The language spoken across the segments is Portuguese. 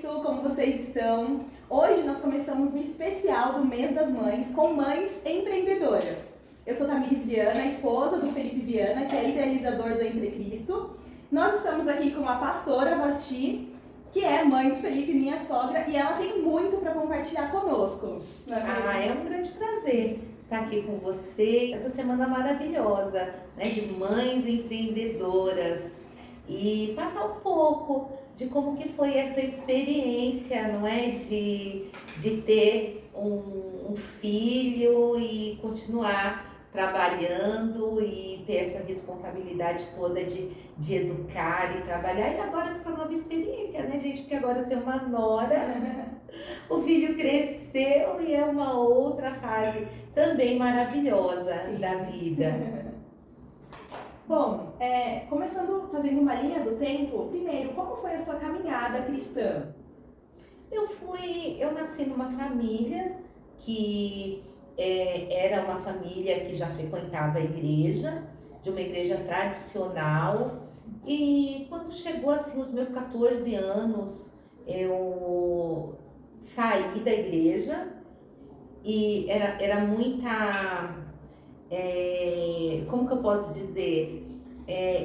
Cristo, como vocês estão? Hoje nós começamos um especial do Mês das Mães com mães empreendedoras. Eu sou Tamires Viana, esposa do Felipe Viana, que é idealizador do Entre Cristo. Nós estamos aqui com a pastora Vasti, que é mãe do Felipe, minha sogra, e ela tem muito para compartilhar conosco. É um grande prazer estar aqui com você, essa semana maravilhosa, né, de mães empreendedoras, e passar um pouco de como que foi essa experiência, não é, de ter um filho e continuar trabalhando e ter essa responsabilidade toda de educar e trabalhar, e agora com essa nova experiência, né, gente, porque agora eu tenho uma nora, o filho cresceu e é uma outra fase também maravilhosa. Sim. Da vida. Bom, começando uma linha do tempo, primeiro, como foi a sua caminhada cristã? Eu nasci numa família que era uma família que já frequentava a igreja, de uma igreja tradicional, e quando chegou assim os meus 14 anos, eu saí da igreja e era muita... como que eu posso dizer?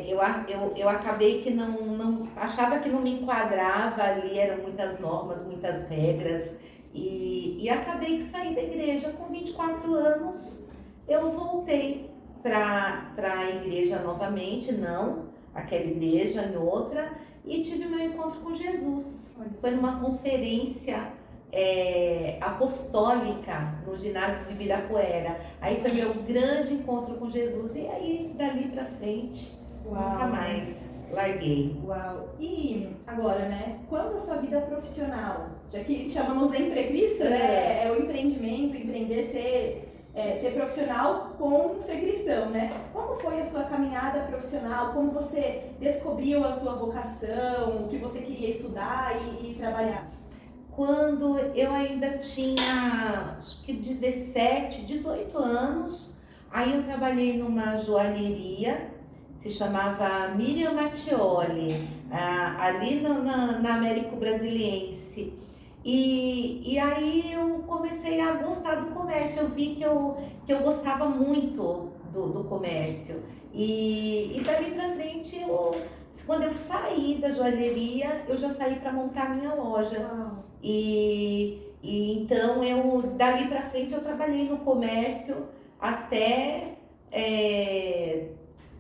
Eu acabei que não achava que não me enquadrava ali, eram muitas normas, muitas regras, e acabei que saí da igreja com 24 anos. Eu voltei para a igreja novamente, não aquela igreja, em outra, e tive meu encontro com Jesus. Foi numa conferência apostólica no ginásio de Ibirapuera. Aí foi meu grande encontro com Jesus, e aí dali pra frente, uau, nunca mais larguei. Uau! E agora, né, quanto à sua vida profissional, já que chamamos Entre Cristo, né, é o empreendimento, empreender, ser profissional com ser cristão, né? Como foi a sua caminhada profissional? Como você descobriu a sua vocação, o que você queria estudar e trabalhar? Quando eu ainda tinha, acho que 17, 18 anos, aí eu trabalhei numa joalheria, se chamava Miriam Mattioli, ali na Américo Brasiliense. E aí eu comecei a gostar do comércio, eu vi que eu gostava muito do comércio. E dali pra frente, quando eu saí da joalheria, eu já saí para montar minha loja. E então, dali pra frente, eu trabalhei no comércio até,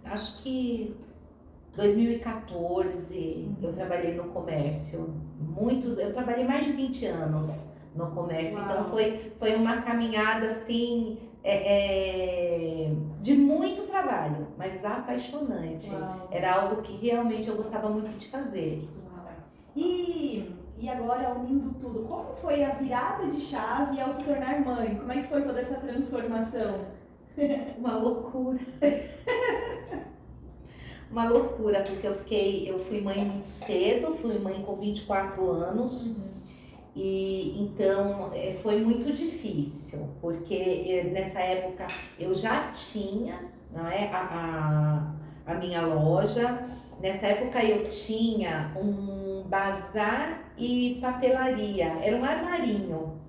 acho que 2014, eu trabalhei no comércio. Eu trabalhei mais de 20 anos no comércio. Uau. Então foi uma caminhada assim, de muito trabalho, mas apaixonante. Uau. Era algo que realmente eu gostava muito de fazer. Uau. E agora, unindo tudo, como foi a virada de chave ao se tornar mãe? Como é que foi toda essa transformação? Uma loucura. Uma loucura, porque eu fui mãe muito cedo, fui mãe com 24 anos. Uhum. E então foi muito difícil, porque nessa época eu já tinha, não é, a minha loja. Nessa época eu tinha um bazar e papelaria, era um armarinho.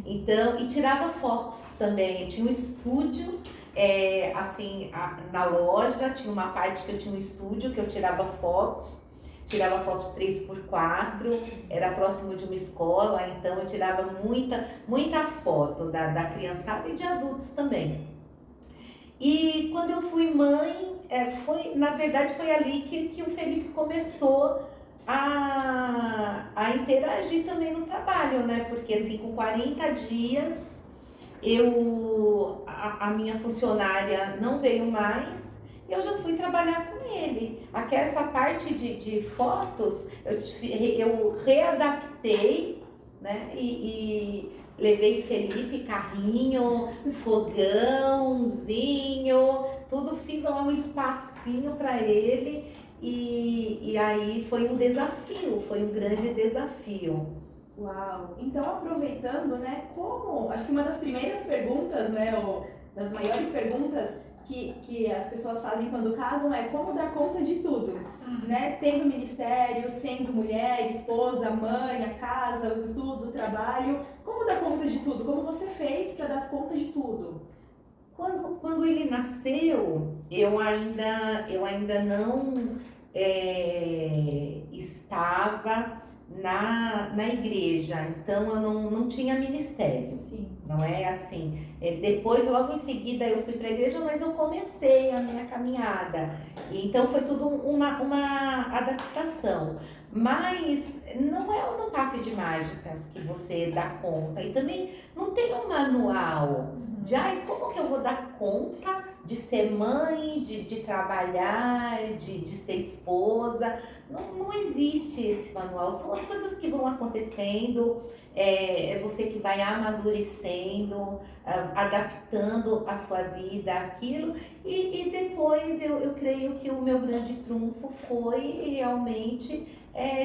Então, e tirava fotos também, eu tinha um estúdio. Assim, na loja tinha uma parte que eu tinha um estúdio que eu tirava fotos 3x4, era próximo de uma escola, então eu tirava muita foto da criançada e de adultos também. E quando eu fui mãe, na verdade foi ali que o Felipe começou a interagir também no trabalho, né? Porque assim, com 40 dias, a minha funcionária não veio mais, e eu já fui trabalhar com ele. Aqui essa parte de fotos, eu readaptei, né? E levei Felipe, carrinho, fogãozinho, tudo, fiz lá um espacinho para ele, e aí foi um desafio, foi um grande desafio. Uau! Então, aproveitando, né, acho que uma das primeiras perguntas, né, ou das maiores perguntas, que as pessoas fazem quando casam é como dar conta de tudo, né? Tendo ministério, sendo mulher, esposa, mãe, a casa, os estudos, o trabalho. Como dar conta de tudo? Como você fez para dar conta de tudo? Quando ele nasceu, eu ainda não estava na igreja, então eu não tinha ministério. Sim. Não é assim. Depois, logo em seguida, eu fui para a igreja, mas eu comecei a minha caminhada. Então foi tudo uma adaptação. Mas não é no passe de mágicas que você dá conta. E também não tem um manual de como que eu vou dar conta de ser mãe, de trabalhar, de ser esposa. Não existe esse manual. São as coisas que vão acontecendo. É você que vai amadurecendo, adaptando a sua vida àquilo. E depois eu creio que o meu grande trunfo foi realmente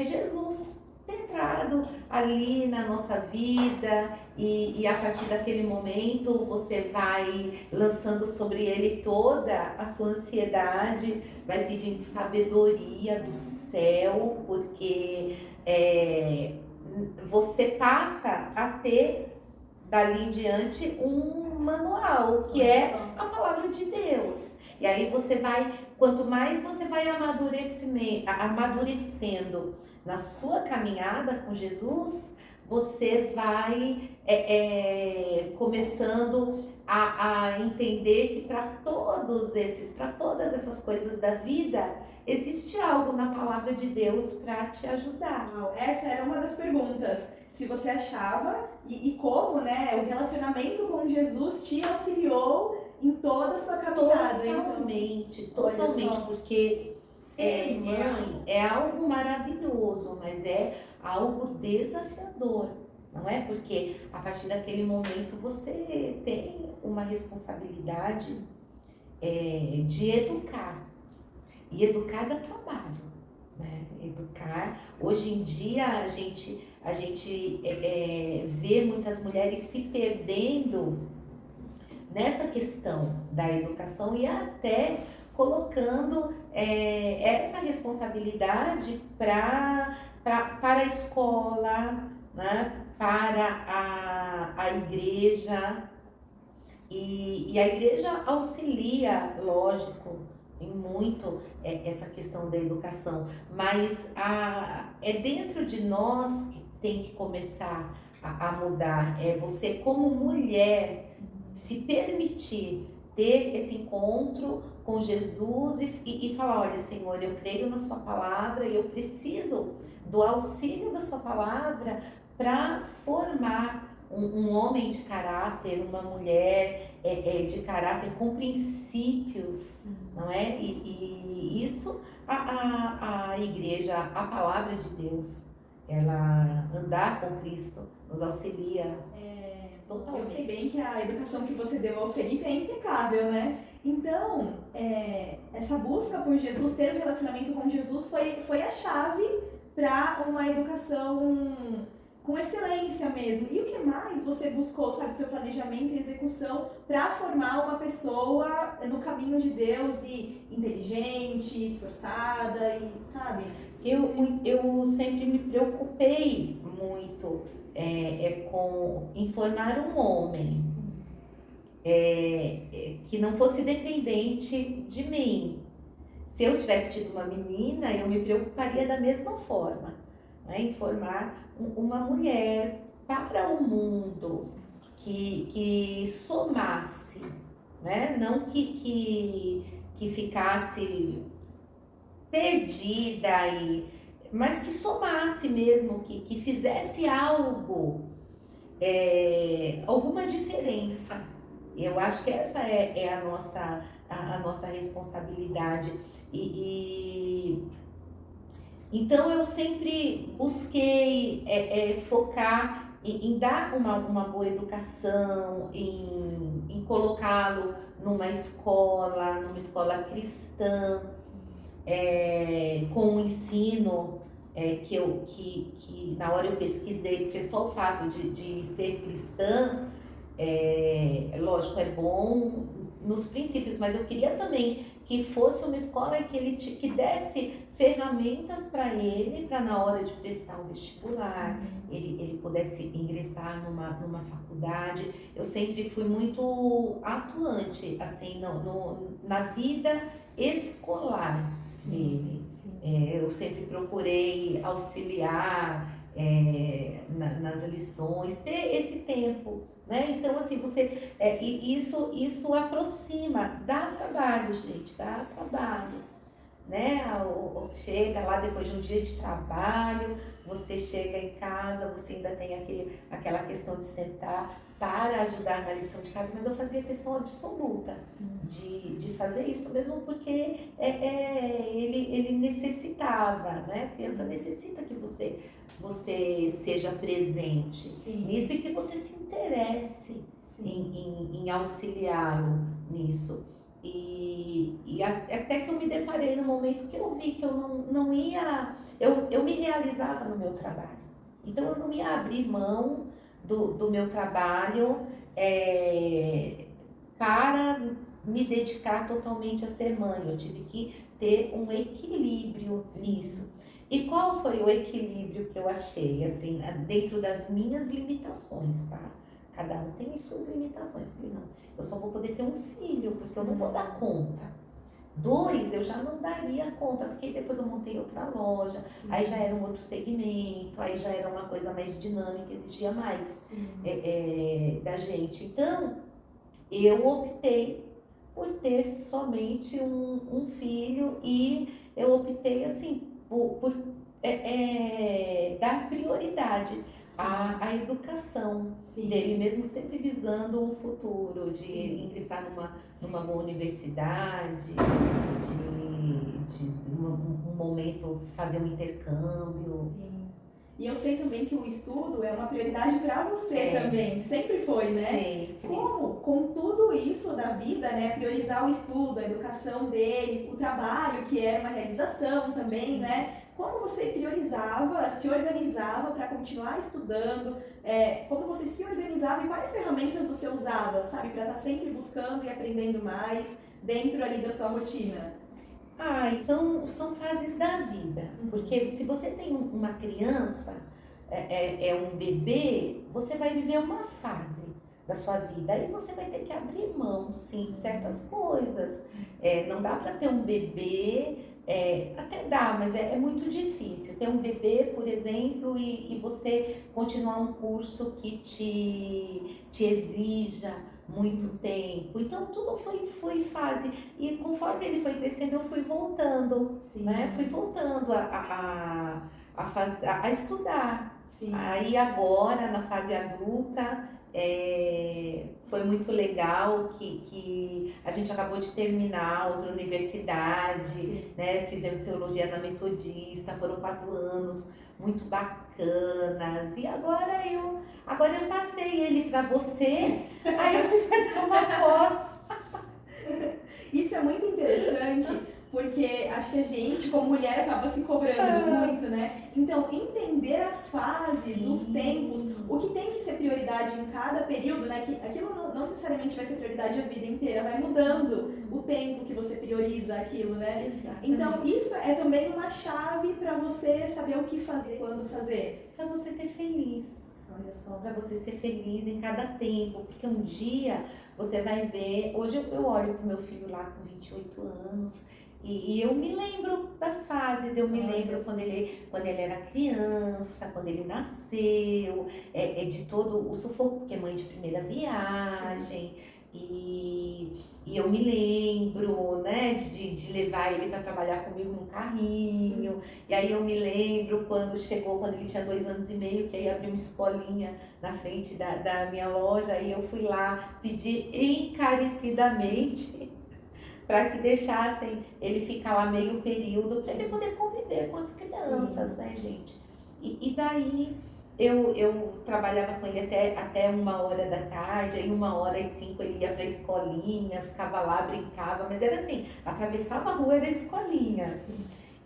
Jesus ter entrado ali na nossa vida e a partir daquele momento você vai lançando sobre ele toda a sua ansiedade, vai pedindo sabedoria do céu, porque você passa a ter dali em diante um manual, que é a palavra de Deus. E aí você vai, quanto mais você vai amadurecendo na sua caminhada com Jesus, você vai começando a entender que para todas essas coisas da vida, existe algo na palavra de Deus para te ajudar. Essa era uma das perguntas. Se você achava e como, né, o relacionamento com Jesus te auxiliou em toda a sua caminhada. Totalmente, porque ser mãe é algo maravilhoso, mas é algo desafiador, não é? Porque a partir daquele momento você tem uma responsabilidade de educar, e educar dá trabalho, né? Educar, hoje em dia a gente vê muitas mulheres se perdendo nessa questão da educação e até colocando essa responsabilidade para a escola, né? Para a igreja, e a igreja auxilia, lógico, em muito essa questão da educação, mas é dentro de nós que tem que começar a mudar. É você como mulher se permitir ter esse encontro com Jesus e falar, olha, Senhor, eu creio na sua palavra e eu preciso do auxílio da sua palavra para formar um homem de caráter, uma mulher de caráter com princípios, não é? E isso a igreja, a palavra de Deus, ela andar com Cristo nos auxilia. Totalmente. Eu sei bem que a educação que você deu ao Felipe é impecável, né? Então, essa busca por Jesus, ter um relacionamento com Jesus foi a chave para uma educação com excelência mesmo. E o que mais você buscou, sabe, seu planejamento e execução para formar uma pessoa no caminho de Deus e inteligente, esforçada e, sabe? Eu sempre me preocupei muito em formar um homem que não fosse dependente de mim. Se eu tivesse tido uma menina, eu me preocuparia da mesma forma, né, em formar uma mulher para o mundo que somasse, né, não que ficasse perdida, mas que somasse mesmo, que fizesse algo, alguma diferença. Eu acho que essa é a nossa responsabilidade. Então eu sempre busquei focar em dar uma boa educação, em colocá-lo numa escola cristã, com um ensino que na hora eu pesquisei, porque só o fato de ser cristã, lógico, é bom, nos princípios, mas eu queria também que fosse uma escola que desse ferramentas para ele, para na hora de prestar um vestibular, ele pudesse ingressar numa faculdade. Eu sempre fui muito atuante, assim, na vida escolar dele. Eu sempre procurei auxiliar nas lições, ter esse tempo, né? Então, assim, isso aproxima, dá trabalho, gente, dá trabalho, né? Chega lá depois de um dia de trabalho, você chega em casa, você ainda tem aquela questão de sentar para ajudar na lição de casa, mas eu fazia questão absoluta de fazer isso mesmo, porque ele necessitava, né? A criança necessita que você seja presente nisso e que você se interesse em auxiliá-lo nisso. E até que eu me deparei no momento que eu vi que eu não ia, eu me realizava no meu trabalho. Então eu não ia abrir mão do meu trabalho para me dedicar totalmente a ser mãe. Eu tive que ter um equilíbrio nisso. E qual foi o equilíbrio que eu achei, assim, dentro das minhas limitações, tá? Cada um tem as suas limitações. Falei, não, eu só vou poder ter um filho, porque eu não vou dar conta. 2, eu já não daria conta, porque depois eu montei outra loja, aí já era um outro segmento, aí já era uma coisa mais dinâmica, exigia mais da gente. Então, eu optei por ter somente um filho e eu optei, assim, por dar prioridade à educação dele, mesmo sempre visando o futuro, de ingressar numa boa universidade, de um momento fazer um intercâmbio. E eu sei também que o estudo é uma prioridade para você também, sempre foi, né? Sempre. Como, com tudo isso da vida, né, priorizar o estudo, a educação dele, o trabalho, que era uma realização também, né? Como você priorizava, se organizava para continuar estudando, como você se organizava e quais ferramentas você usava, sabe, para estar sempre buscando e aprendendo mais dentro ali da sua rotina? São fases da vida, porque se você tem uma criança, um bebê, você vai viver uma fase da sua vida, aí você vai ter que abrir mão, sim, de certas coisas. Não dá para ter um bebê, até dá, mas é muito difícil ter um bebê, por exemplo, e você continuar um curso que te exija muito tempo. Então tudo foi fase, e conforme ele foi crescendo eu fui voltando, né? Fui voltando a estudar. Aí agora na fase adulta foi muito legal que a gente acabou de terminar outra universidade, né? Fizemos teologia na Metodista, foram 4 anos muito bacanas, e agora eu passei ele para você, aí eu fui fazer uma pós. Isso é muito interessante, porque acho que a gente, como mulher, acaba se cobrando muito, né? Então, entender as fases, os tempos, o que tem que ser prioridade em cada período, né? Que aquilo não necessariamente vai ser prioridade a vida inteira, vai mudando o tempo que você prioriza aquilo, né? Exatamente. Então, isso é também uma chave para você saber o que fazer, quando fazer. Para você ser feliz. Olha só. Para você ser feliz em cada tempo, porque um dia você vai ver, hoje eu olho pro meu filho lá com 28 anos, e eu me lembro das fases, eu me lembro quando ele era criança, quando ele nasceu, de todo o sufoco, porque é mãe de primeira viagem, e eu me lembro, né, de levar ele para trabalhar comigo num carrinho, e aí eu me lembro quando ele tinha 2 anos e meio, que aí abriu uma escolinha na frente da minha loja, aí eu fui lá pedir encarecidamente para que deixassem ele ficar lá meio período, para ele poder conviver com as crianças, né, gente? E daí eu trabalhava com ele até 1h da tarde, aí 1h às 5 ele ia pra escolinha, ficava lá, brincava, mas era assim, atravessava a rua, era a escolinha.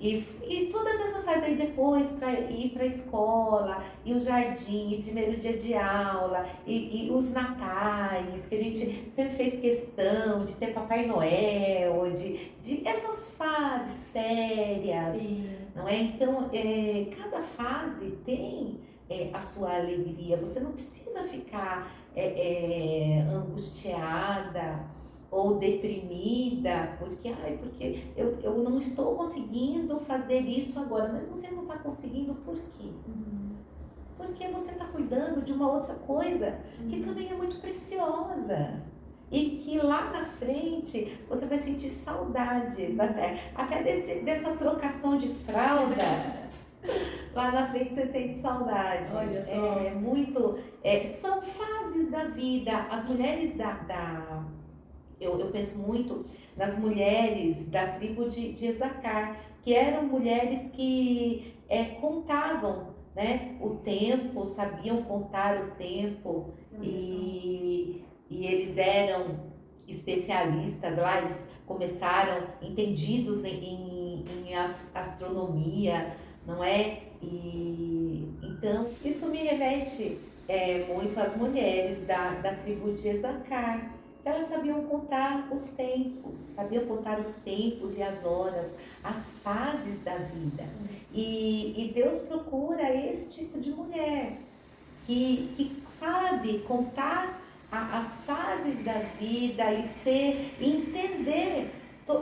E todas essas coisas aí depois para ir para a escola, e o jardim, e primeiro dia de aula, e os natais, que a gente sempre fez questão de ter Papai Noel, de essas fases, férias, Sim. não é? Então, cada fase tem a sua alegria. Você não precisa ficar angustiada ou deprimida, porque eu não estou conseguindo fazer isso agora. Mas você não está conseguindo por quê? Porque você está cuidando de uma outra coisa que também é muito preciosa. E que lá na frente você vai sentir saudades, até dessa trocação de fralda. Lá na frente você sente saudade. Olha só. São fases da vida. As mulheres eu penso muito nas mulheres da tribo de Isacar, que eram mulheres que contavam, né, o tempo, sabiam contar o tempo, e eles eram especialistas lá, eles começaram entendidos em astronomia, não é? E então isso me remete muito às mulheres da tribo de Isacar. Elas sabiam contar os tempos e as horas, as fases da vida. E Deus procura esse tipo de mulher, que sabe contar as fases da vida e entender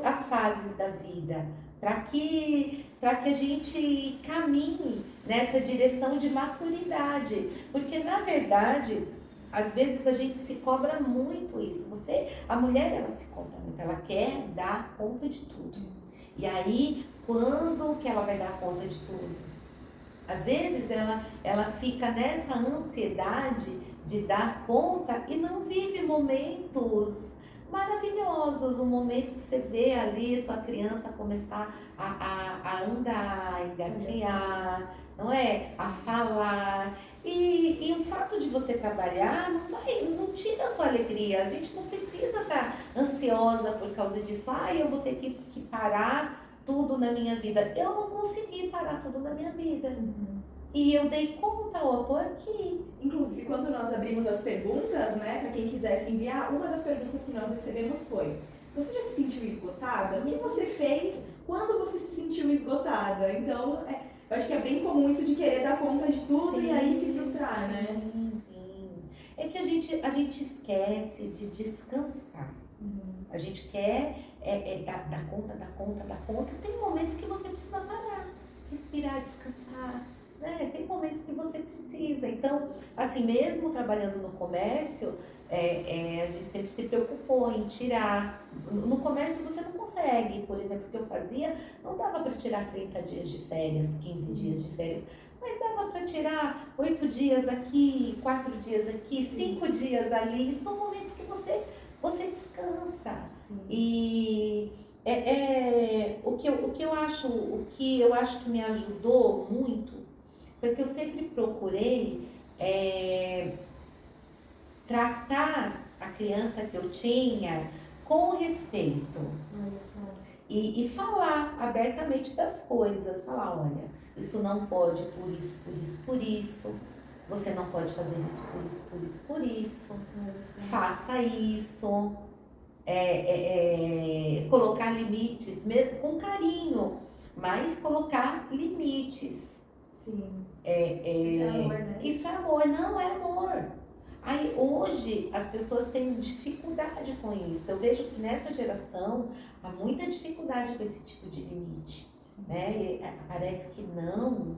as fases da vida, para que a gente caminhe nessa direção de maturidade. Porque, na verdade, às vezes a gente se cobra muito isso. A mulher, ela se cobra muito, ela quer dar conta de tudo. E aí, quando que ela vai dar conta de tudo? Às vezes ela fica nessa ansiedade de dar conta e não vive momentos maravilhosos, um momento que você vê ali tua criança começar a andar, engatinhar, não é? A falar. E o fato de você trabalhar não tira a sua alegria. A gente não precisa estar ansiosa por causa disso. Eu vou ter que parar tudo na minha vida. Eu não consegui parar tudo na minha vida. E eu dei conta, eu tô aqui. Inclusive, quando nós abrimos as perguntas, né, para quem quisesse enviar, uma das perguntas que nós recebemos foi: você já se sentiu esgotada? O que você fez quando você se sentiu esgotada? Então, eu acho que é bem comum isso de querer dar conta de tudo e aí se frustrar, né? Sim. É que a gente esquece de descansar. A gente quer dar conta. Tem momentos que você precisa parar, respirar, descansar. Tem momentos que você precisa. Então, assim, mesmo trabalhando no comércio, a gente sempre se preocupou em tirar. No comércio você não consegue, por exemplo, o que eu fazia, não dava para tirar 30 dias de férias, 15 dias de férias, mas dava para tirar 8 dias aqui, 4 dias aqui, 5 dias ali. São momentos que você descansa. E o que eu acho que me ajudou muito foi que eu sempre procurei tratar a criança que eu tinha com respeito. E falar abertamente das coisas. Falar, olha, isso não pode por isso, por isso, por isso. Você não pode fazer isso por isso, por isso, por isso. Faça isso. Colocar limites, com carinho, mas colocar limites. Sim. Isso é amor, né? Isso é amor, não é amor. Aí hoje as pessoas têm dificuldade com isso. Eu vejo que nessa geração há muita dificuldade com esse tipo de limite, né? Parece que não,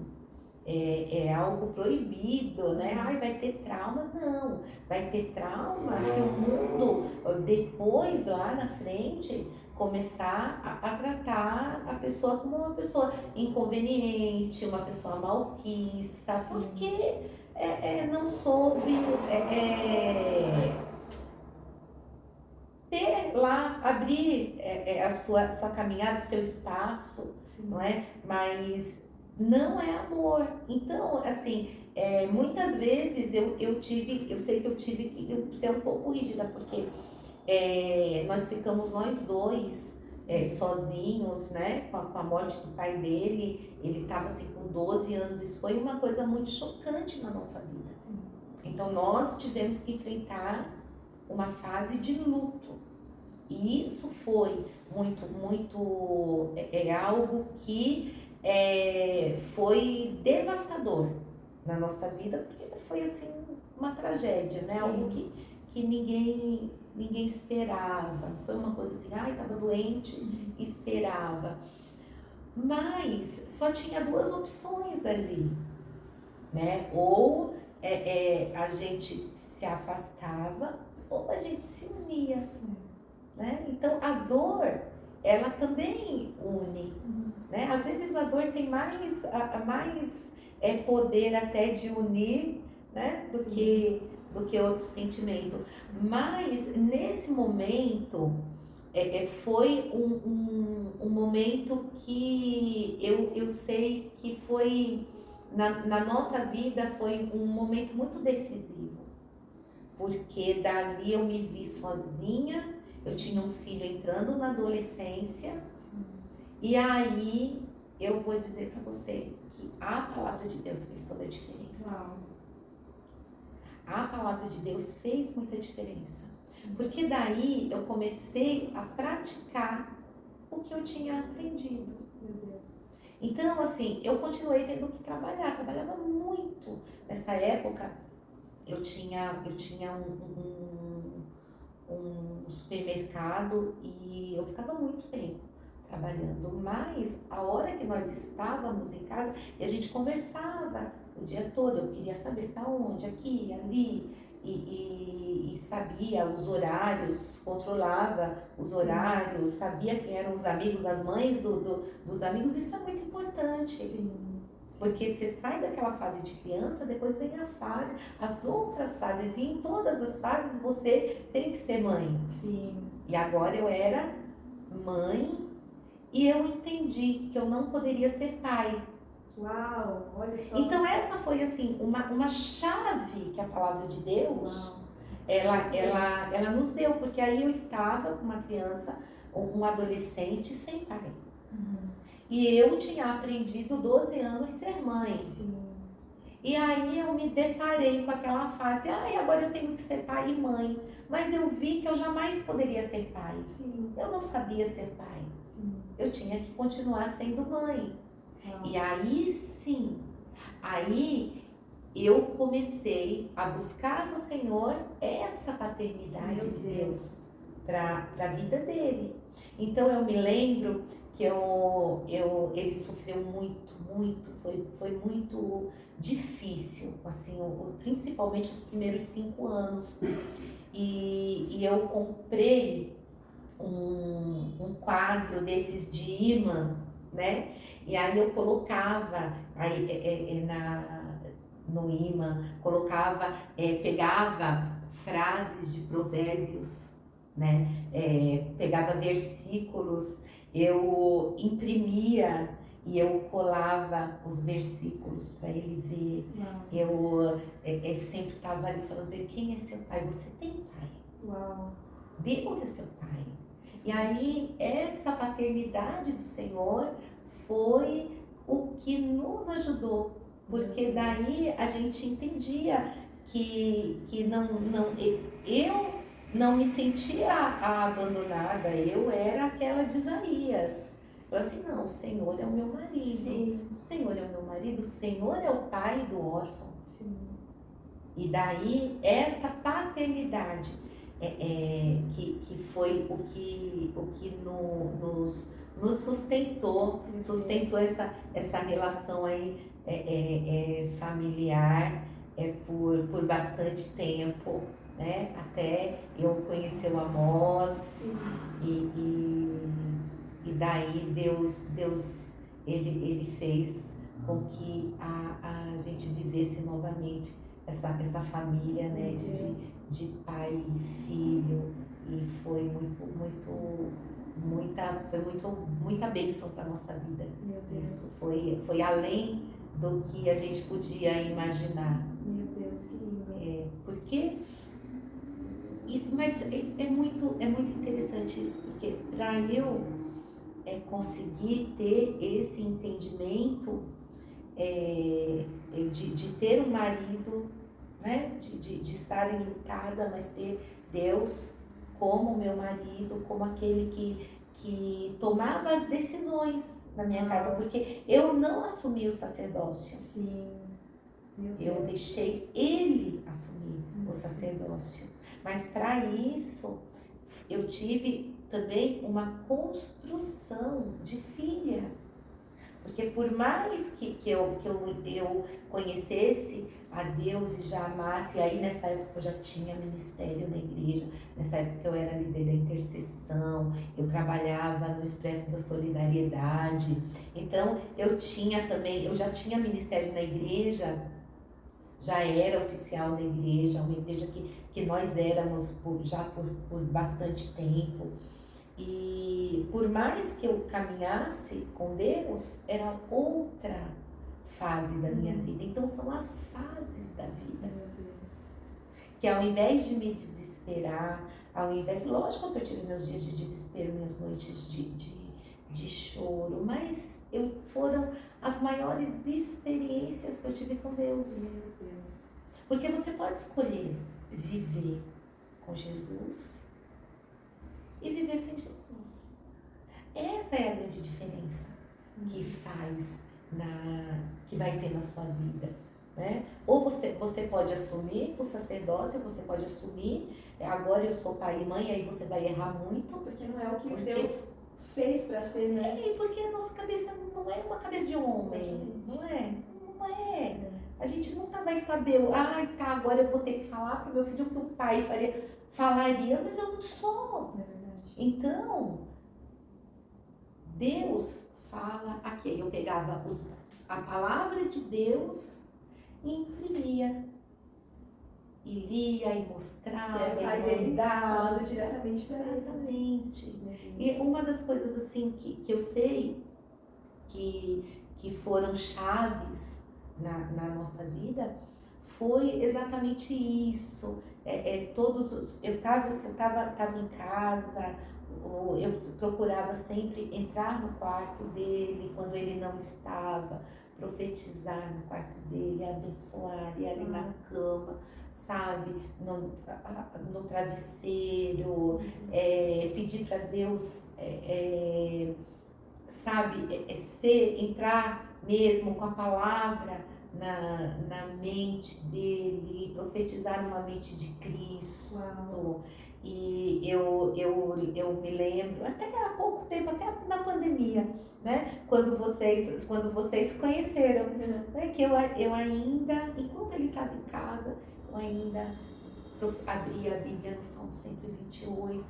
é algo proibido, né? Vai ter trauma? Não. Vai ter trauma se o mundo depois, lá na frente, começar a tratar a pessoa como uma pessoa inconveniente, uma pessoa malquista, porque não soube ter lá, abrir a sua caminhada, o seu espaço, não é? Mas não é amor. Então, assim, muitas vezes eu sei que eu tive que ser um pouco rígida, porque nós ficamos nós dois sozinhos, né? Com a morte do pai dele, ele estava assim com 12 anos. Isso foi uma coisa muito chocante na nossa vida. Sim. Então nós tivemos que enfrentar uma fase de luto. E isso foi algo que foi devastador na nossa vida, porque foi assim uma tragédia, né? Sim. Algo que ninguém esperava. Foi uma coisa assim, ai, estava doente, esperava. Mas só tinha duas opções ali, né? Ou a gente se afastava, ou a gente se unia, né? Então a dor, ela também une, né? Às vezes a dor tem mais poder até de unir, né? do que outro sentimento. Mas nesse momento foi um momento que eu sei que foi na nossa vida, foi um momento muito decisivo, porque dali eu me vi sozinha. Eu tinha um filho entrando na adolescência. E aí eu vou dizer para você que a palavra de Deus fez toda a diferença. Uau. A palavra de Deus fez muita diferença. Porque daí eu comecei a praticar o que eu tinha aprendido. Meu Deus. Então, assim, eu continuei tendo que trabalhar. Trabalhava muito. Nessa época, eu tinha um supermercado e eu ficava muito tempo trabalhando, mas a hora que nós estávamos em casa e a gente conversava o dia todo, eu queria saber se está onde, aqui, ali, e sabia os horários, controlava os horários, sabia quem eram os amigos, as mães dos amigos. Isso é muito importante. Sim. Porque você sai daquela fase de criança, depois vem as outras fases, e em todas as fases você tem que ser mãe. Sim. E agora eu era mãe e eu entendi que eu não poderia ser pai. Uau, olha só. Então essa foi assim uma chave que a palavra de Deus ela nos deu, porque aí eu estava com uma criança, um adolescente sem pai. E eu tinha aprendido 12 anos ser mãe. Sim. E aí eu me deparei com aquela fase, agora eu tenho que ser pai e mãe. Mas eu vi que eu jamais poderia ser pai. Sim. Eu não sabia ser pai. Sim. Eu tinha que continuar sendo mãe. Uau. E aí sim, aí eu comecei a buscar no Senhor essa paternidade de Deus para a vida dele. Então eu me lembro que ele sofreu muito, foi muito difícil, assim, principalmente os primeiros 5 anos. E eu comprei um quadro desses de imã, né? E aí eu colocava no imã, pegava frases de provérbios, né? Pegava versículos, eu imprimia e eu colava os versículos para ele ver. Uau. Eu sempre estava ali falando para ele: quem é seu pai? Você tem pai. Uau. Deus é seu pai. E aí essa paternidade do Senhor foi o que nos ajudou, porque daí a gente entendia que eu não me sentia abandonada, eu era aquela de Isaías. Eu assim, não, o Senhor é o meu marido. Sim. O Senhor é o meu marido, o Senhor é o pai do órfão. Sim. E daí esta paternidade que foi o que nos sustentou essa relação aí familiar por bastante tempo, né? Até eu conhecer o Amós e daí Deus ele fez com que a gente vivesse novamente essa família, né, de pai e filho, e foi muita bênção para nossa vida. Meu Deus. Isso foi além do que a gente podia imaginar. Meu Deus, que lindo. Mas é muito interessante isso, porque para eu conseguir ter esse entendimento de ter um marido, né? De estar enlutada, mas ter Deus como meu marido, como aquele que tomava as decisões na minha casa, porque eu não assumi o sacerdócio. Sim. Eu deixei ele assumir o sacerdócio. Mas para isso, eu tive também uma construção de filha. Porque por mais que eu conhecesse a Deus e já amasse, aí nessa época eu já tinha ministério na igreja, nessa época eu era líder da intercessão, eu trabalhava no Expresso da Solidariedade, então eu já tinha ministério na igreja, já era oficial da igreja, uma igreja que nós éramos já por bastante tempo. E por mais que eu caminhasse com Deus, era outra fase da minha vida. Então são as fases da vida. Meu Deus. Que ao invés de me desesperar, lógico que eu tive meus dias de desespero, minhas noites de choro, mas foram as maiores experiências que eu tive com Deus. Meu Deus. Porque você pode escolher viver com Jesus e viver sem Jesus. Essa é a grande diferença que que vai ter na sua vida, né? Ou você pode assumir o sacerdócio, você pode assumir, agora eu sou pai e mãe, aí você vai errar muito. Porque não é o que Deus fez para ser, né? E porque a nossa cabeça não é uma cabeça de homem, não é? A gente nunca vai saber, agora eu vou ter que falar para o meu filho o que o pai falaria, mas eu não sou. É verdade. Então, Deus fala aqui. Eu pegava a palavra de Deus e imprimia. E lia e mostrava, e mandava. Falando diretamente para ele. Exatamente. E uma das coisas assim que eu sei que foram chaves na nossa vida foi exatamente isso. Eu estava em casa, eu procurava sempre entrar no quarto dele quando ele não estava, profetizar no quarto dele, abençoar, ir ali na cama, sabe, no travesseiro, pedir para Deus, sabe, entrar mesmo com a palavra na mente dele, profetizar numa mente de Cristo. Uau. E eu me lembro, até há pouco tempo, até na pandemia, né? Quando vocês se conheceram, né? Que eu ainda, enquanto ele estava em casa, eu ainda abria a Bíblia no Salmo 128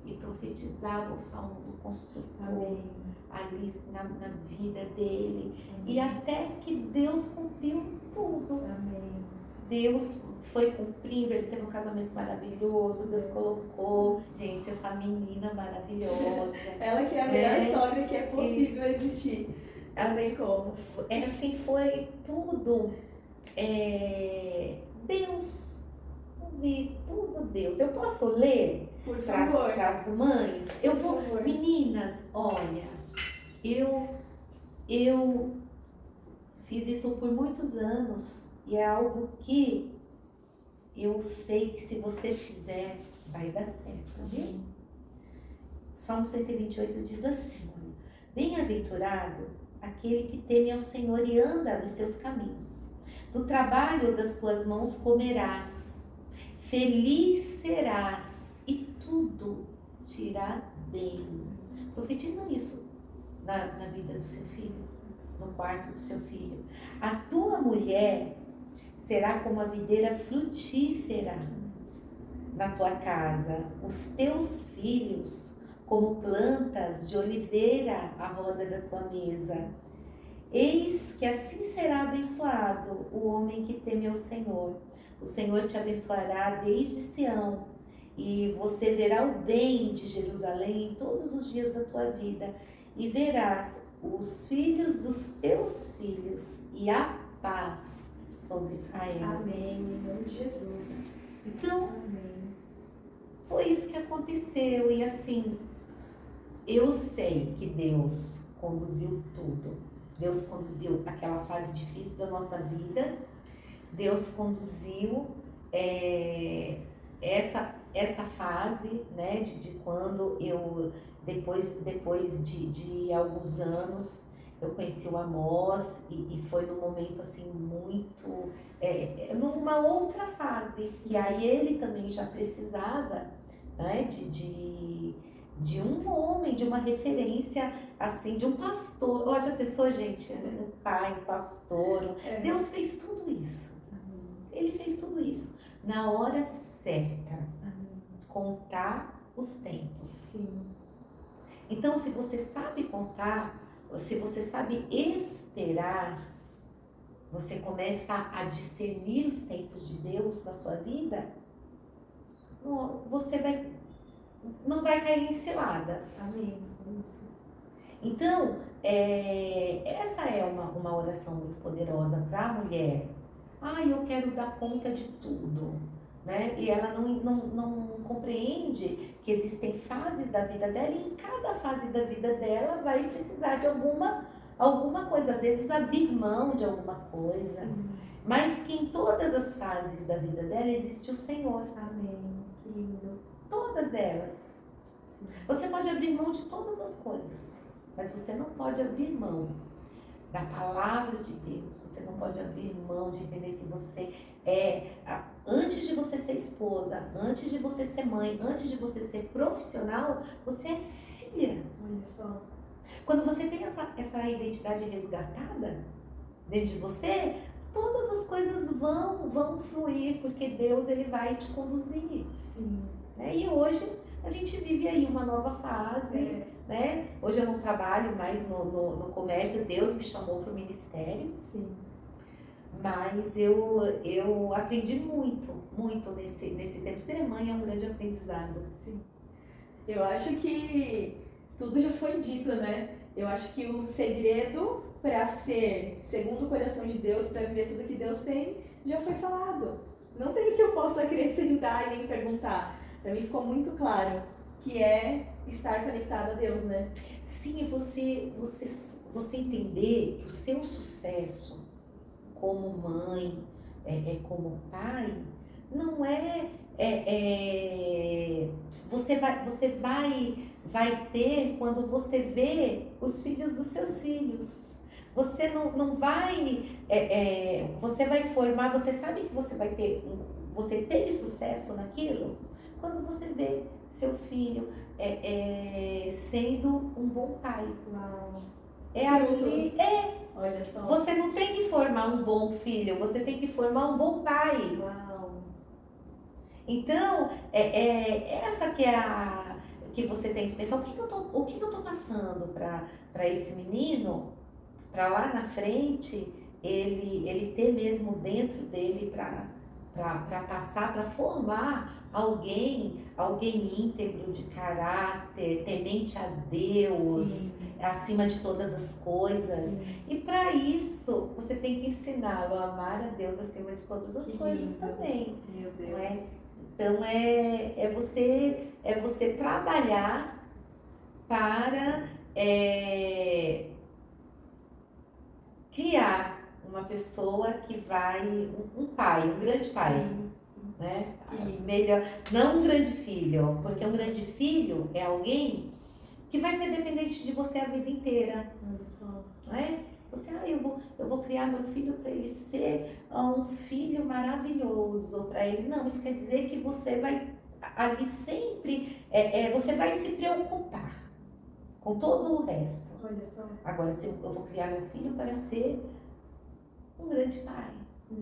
e profetizava o Salmo do Construtor. Amém. Ali na vida dele. Amém. E até que Deus cumpriu tudo. Amém. Deus foi cumprindo, ele teve um casamento maravilhoso, Deus colocou, gente, essa menina maravilhosa. Ela que é a melhor sogra que é possível existir. Não tem como. Assim, foi tudo Deus. Tudo Deus. Eu posso ler para as mães? Eu vou. Meninas, olha, eu fiz isso por muitos anos e é algo que eu sei que se você fizer, vai dar certo, viu? Salmo 128 diz assim: bem-aventurado aquele que teme ao Senhor e anda nos seus caminhos. Do trabalho das tuas mãos comerás, feliz serás e tudo te irá bem. Profetiza isso na vida do seu filho, no quarto do seu filho. A tua mulher será como a videira frutífera na tua casa, os teus filhos como plantas de oliveira à roda da tua mesa. Eis que assim será abençoado o homem que teme ao Senhor. O Senhor te abençoará desde Sião, e você verá o bem de Jerusalém todos os dias da tua vida, e verás os filhos dos teus filhos e a paz sobre Israel. Amém, em nome de Jesus. Então, amém. Foi isso que aconteceu. E assim, eu sei que Deus conduziu tudo. Deus conduziu aquela fase difícil da nossa vida. Deus conduziu essa fase, né, de quando eu, depois de alguns anos, eu conheci o Amós e foi num momento assim muito, numa outra fase, que aí ele também já precisava, né, de um homem, de uma referência, assim, de um pastor. Olha a pessoa, gente, um pai, um pastor. Deus fez tudo isso. Ele fez tudo isso na hora certa. Contar os tempos. Sim. Então, se você sabe contar, se você sabe esperar, você começa a discernir os tempos de Deus na sua vida, você não vai cair em ciladas. Amém. Então, essa é uma oração muito poderosa para a mulher. Eu quero dar conta de tudo, né? E ela não compreende que existem fases da vida dela e em cada fase da vida dela vai precisar de alguma coisa, às vezes abrir mão de alguma coisa, mas que em todas as fases da vida dela existe o Senhor. Amém. Que lindo. Todas elas. Sim. Você pode abrir mão de todas as coisas, mas você não pode abrir mão da palavra de Deus. Você não pode abrir mão de entender que você antes de você ser esposa, antes de você ser mãe, antes de você ser profissional, você é filha. Olha só. Quando você tem essa identidade resgatada dentro de você, todas as coisas vão fluir, porque Deus, ele vai te conduzir. Sim. Né? E hoje a gente vive aí uma nova fase, né? Hoje eu não trabalho mais no comércio, Deus me chamou para o ministério. Sim. Mas eu aprendi muito nesse tempo. Ser mãe é um grande aprendizado. Sim. Eu acho que tudo já foi dito, né? Eu acho que o segredo para ser segundo o coração de Deus, para viver tudo que Deus tem, já foi falado. Não tem o que eu possa acrescentar e nem perguntar. Para mim ficou muito claro que é estar conectado a Deus, né? Sim, você entender que o seu sucesso como mãe, como pai, não você vai ter quando você vê os filhos dos seus filhos. Você não vai, você vai formar, você sabe que você teve sucesso naquilo quando você vê seu filho sendo um bom pai. Uau. Olha só. Você não tem que formar um bom filho, você tem que formar um bom pai. Uau. Então, essa que é que você tem que pensar, o que eu tô passando para esse menino, para lá na frente, ele ter mesmo dentro dele para passar, para formar alguém íntegro de caráter, temente a Deus. Sim. Acima de todas as coisas. Sim. E para isso, você tem que ensiná-lo a amar a Deus acima de todas as coisas também. Meu Deus. Não é? Então, é você trabalhar para criar uma pessoa que vai, um pai, um grande pai. Sim. Né? Melhor, não um grande filho, porque um grande filho é alguém que vai ser dependente de você a vida inteira. Não é? Você, eu vou criar meu filho para ele ser um filho maravilhoso para ele. Não, isso quer dizer que você vai ali sempre, você vai se preocupar com todo o resto. Olha só. Agora, se eu vou criar meu filho para ser um grande pai.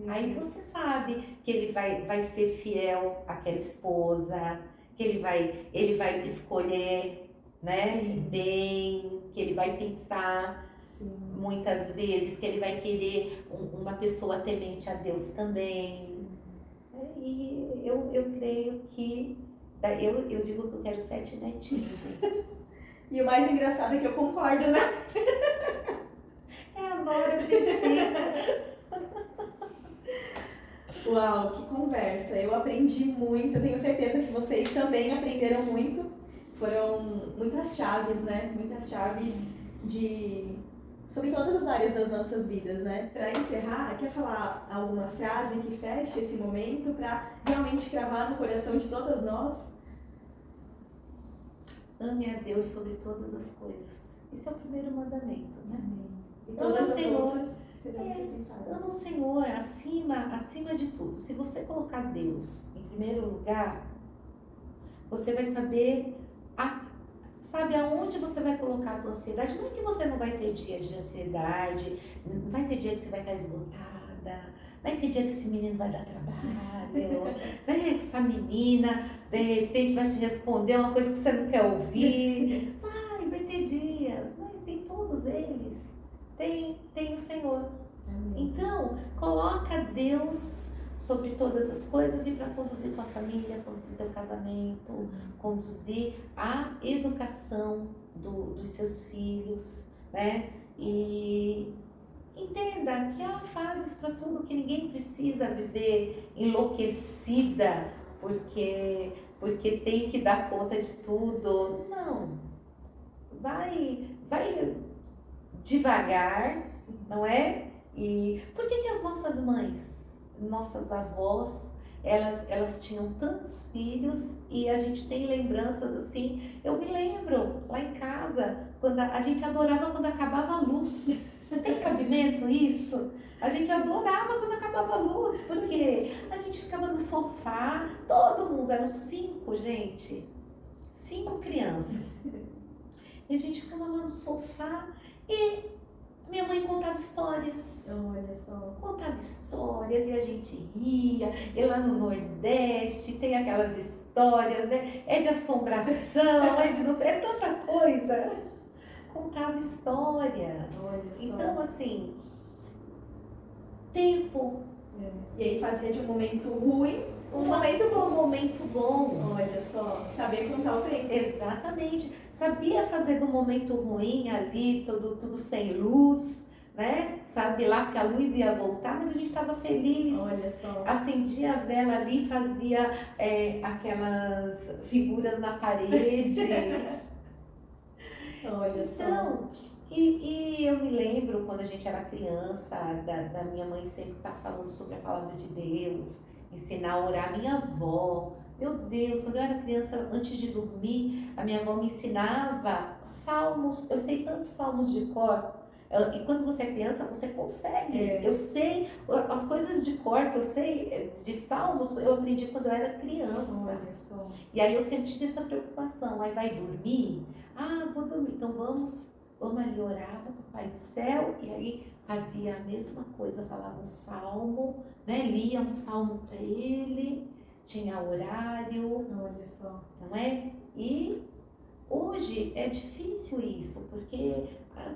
Aí você sabe que ele vai ser fiel àquela esposa, que ele vai escolher, né, bem, que ele vai pensar. Sim. Muitas vezes que ele vai querer uma pessoa temente a Deus também. E eu creio que eu digo que eu quero 7 netinhos. E o mais engraçado é que eu concordo, né? É a nora perfeita. Uau, que conversa! Eu aprendi muito, eu tenho certeza que vocês também aprenderam muito. foram muitas chaves, né? Muitas chaves sobre todas as áreas das nossas vidas, né? Para encerrar, quer falar alguma frase que feche esse momento para realmente cravar no coração de todas nós? Ame a Deus sobre todas as coisas. Esse é o primeiro mandamento, né? E todas as outras serão Ama acrescentadas. o Senhor acima de tudo. Se você colocar Deus em primeiro lugar, você vai sabe aonde você vai colocar a tua ansiedade. Não é que você não vai ter dias de ansiedade, vai ter dia que você vai estar esgotada, vai ter dia que esse menino vai dar trabalho, né? Que essa menina de repente vai te responder uma coisa que você não quer ouvir. Vai ter dias, mas em todos eles tem o Senhor. Amém. Então, coloca Deus sobre todas as coisas e para conduzir tua família, conduzir teu casamento, conduzir a educação dos seus filhos, né? E entenda que há fases para tudo, que ninguém precisa viver enlouquecida porque tem que dar conta de tudo. Não. Vai devagar, não é? E por que as nossas mães, nossas avós, elas tinham tantos filhos e a gente tem lembranças assim? Eu me lembro lá em casa, quando a gente adorava quando acabava a luz. Tem cabimento isso? A gente adorava quando acabava a luz, porque a gente ficava no sofá, todo mundo, eram 5, gente, 5 crianças. E a gente ficava lá no sofá e minha mãe contava histórias. Olha só. Contava histórias e a gente ria. E lá no Nordeste tem aquelas histórias, né? É de assombração, é de não sei, é tanta coisa. Contava histórias. Olha só. Então, assim, tempo. E aí fazia de um momento ruim um momento bom. Um momento bom. Olha só, saber contar o tempo. Exatamente. Sabia fazer do momento ruim ali, tudo sem luz, né? Sabe lá se a luz ia voltar, mas a gente estava feliz. Olha só. Acendia a vela ali, fazia aquelas figuras na parede. Olha só. Então, e eu me lembro quando a gente era criança, da minha mãe sempre estar falando sobre a palavra de Deus, ensinar a orar. Minha avó, meu Deus, quando eu era criança, antes de dormir, a minha avó me ensinava salmos. Eu sei tantos salmos de cor. E quando você é criança, você consegue. Eu sei as coisas de cor que eu sei de salmos, eu aprendi quando eu era criança. Olha só. E aí eu sempre tive essa preocupação. Aí vai dormir? Vou dormir. Então vamos ali orar para o Papai do Céu. E aí fazia a mesma coisa, falava um salmo, né? Lia um salmo para ele, tinha horário. Olha só. Não é? E hoje é difícil isso, porque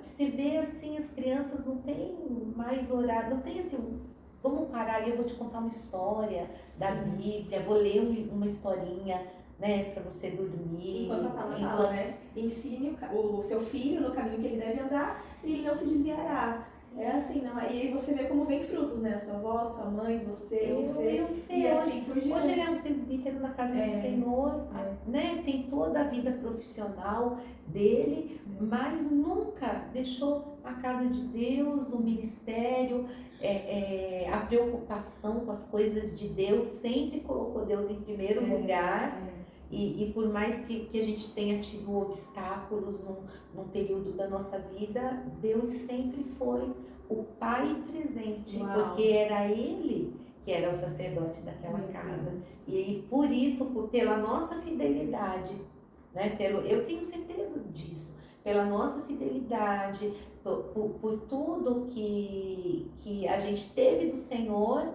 se vê assim, as crianças não têm mais horário, não tem assim, vamos parar ali, eu vou te contar uma história da Bíblia, vou ler uma historinha, né, para você dormir. Enquanto a palavra fala, né? Ensine o seu filho no caminho que ele deve andar e ele não se desviará. É assim, não. E aí você vê como vem frutos, né? Sua avó, sua mãe, você, o Fê. E assim por diante. Hoje ele é um presbítero na casa do Senhor, né? Tem toda a vida profissional dele, mas nunca deixou a casa de Deus, o ministério, a preocupação com as coisas de Deus, sempre colocou Deus em primeiro lugar. E por mais que a gente tenha tido obstáculos num período da nossa vida, Deus sempre foi o Pai presente. Uau. Porque era Ele que era o sacerdote daquela casa. E por isso, pela nossa fidelidade, né, eu tenho certeza disso, pela nossa fidelidade, por tudo que a gente teve do Senhor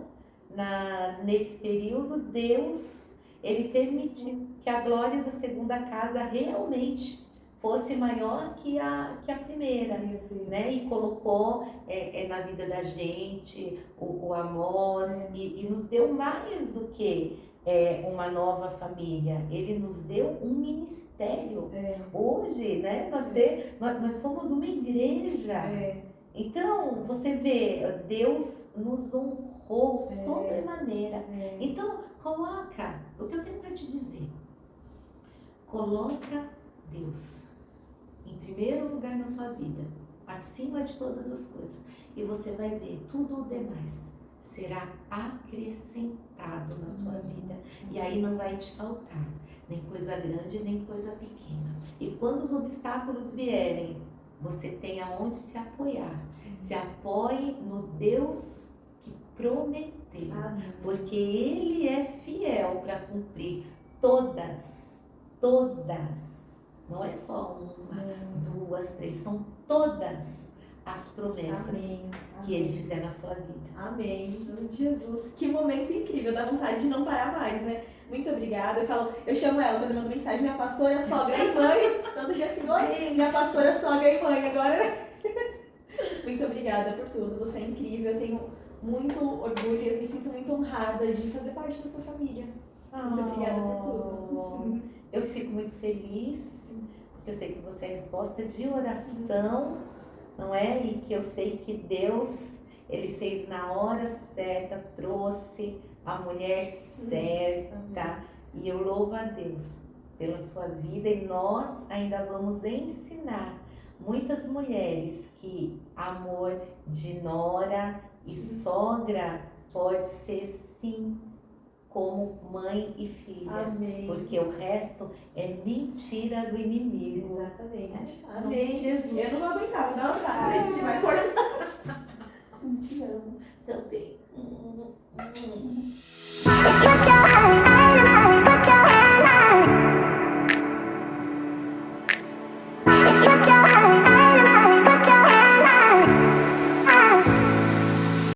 nesse período, Deus, Ele permitiu que a glória da segunda casa realmente fosse maior que a primeira, né? E colocou na vida da gente o Amós e nos deu mais do que uma nova família. Ele nos deu um ministério. Hoje, né? Nós somos uma igreja. Então, você vê, Deus nos honrou sobremaneira. Então, coloca, o que eu tenho para te dizer, coloca Deus em primeiro lugar na sua vida, acima de todas as coisas, e você vai ver tudo o demais será acrescentado na sua vida. E aí não vai te faltar nem coisa grande, nem coisa pequena. E quando os obstáculos vierem, você tem aonde se apoiar. Se apoie no Deus que prometeu, porque Ele é fiel para cumprir todas, não é só uma, duas, três, são todas as promessas que Ele fizer na sua vida. Amém. Em nome de Jesus. Que momento incrível, dá vontade de não parar mais, né? Muito obrigada. Eu chamo ela quando eu mando mensagem, minha pastora, sogra e mãe. Todo dia assim, oi, minha pastora, sogra e mãe agora, né? Muito obrigada por tudo, você é incrível. Eu tenho muito orgulho, eu me sinto muito honrada de fazer parte da sua família. Muito obrigada por tudo. Eu fico muito feliz, porque eu sei que você é resposta de oração, não é? E que eu sei que Deus, Ele fez na hora certa, trouxe a mulher certa. E eu louvo a Deus pela sua vida, e nós ainda vamos ensinar muitas mulheres que amor de nora e sogra pode ser sim como mãe e filha. Amém. Porque o resto é mentira do inimigo. Exatamente. Amém, Jesus. Eu não vou aguentar, vou dar um abraço. Esse que vai cortar. Te amo. Também.